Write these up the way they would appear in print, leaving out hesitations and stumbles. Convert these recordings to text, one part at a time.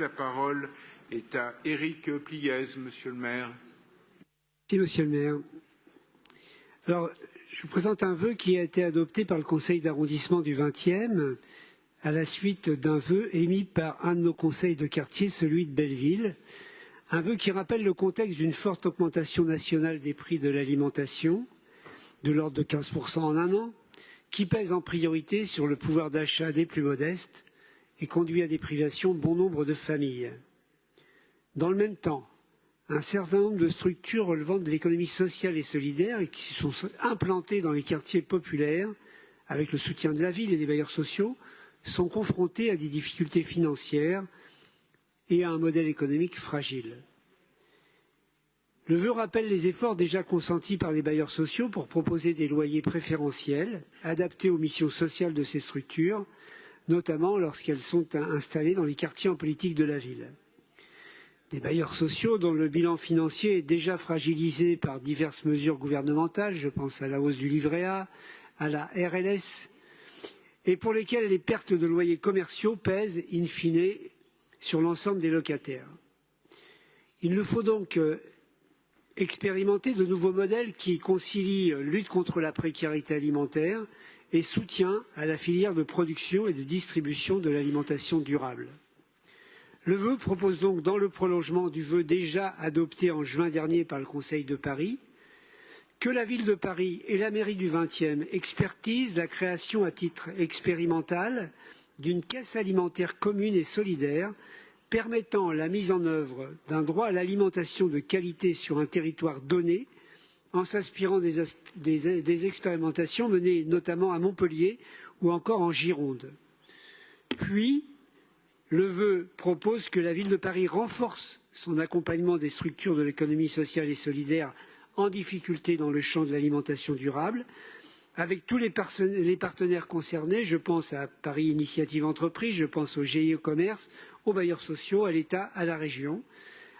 La parole est à Éric Pliez, monsieur le maire. Merci, monsieur le maire. Alors, je vous présente un vœu qui a été adopté par le conseil d'arrondissement du 20e à la suite d'un vœu émis par un de nos conseils de quartier, celui de Belleville. Un vœu qui rappelle le contexte d'une forte augmentation nationale des prix de l'alimentation, de l'ordre de 15% en un an, qui pèse en priorité sur le pouvoir d'achat des plus modestes et conduit à des privations de bon nombre de familles. Dans le même temps, un certain nombre de structures relevant de l'économie sociale et solidaire et qui sont implantées dans les quartiers populaires, avec le soutien de la ville et des bailleurs sociaux, sont confrontées à des difficultés financières et à un modèle économique fragile. Le vœu rappelle les efforts déjà consentis par les bailleurs sociaux pour proposer des loyers préférentiels, adaptés aux missions sociales de ces structures, notamment lorsqu'elles sont installées dans les quartiers en politique de la ville. Des bailleurs sociaux dont le bilan financier est déjà fragilisé par diverses mesures gouvernementales, je pense à la hausse du livret A, à la RLS, et pour lesquels les pertes de loyers commerciaux pèsent in fine sur l'ensemble des locataires. Il nous faut donc expérimenter de nouveaux modèles qui concilient lutte contre la précarité alimentaire et soutien à la filière de production et de distribution de l'alimentation durable. Le vœu propose donc, dans le prolongement du vœu déjà adopté en juin dernier par le Conseil de Paris, que la ville de Paris et la mairie du 20e expertisent la création à titre expérimental d'une caisse alimentaire commune et solidaire permettant la mise en œuvre d'un droit à l'alimentation de qualité sur un territoire donné, en s'inspirant des expérimentations menées notamment à Montpellier ou encore en Gironde. Puis, le vœu propose que la ville de Paris renforce son accompagnement des structures de l'économie sociale et solidaire en difficulté dans le champ de l'alimentation durable, avec tous les partenaires concernés, je pense à Paris Initiative Entreprise, je pense au GIE Commerce, aux bailleurs sociaux, à l'État, à la région,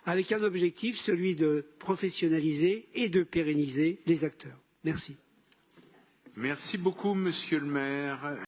avec un objectif, celui de professionnaliser et de pérenniser les acteurs. Merci. Merci beaucoup, monsieur le maire.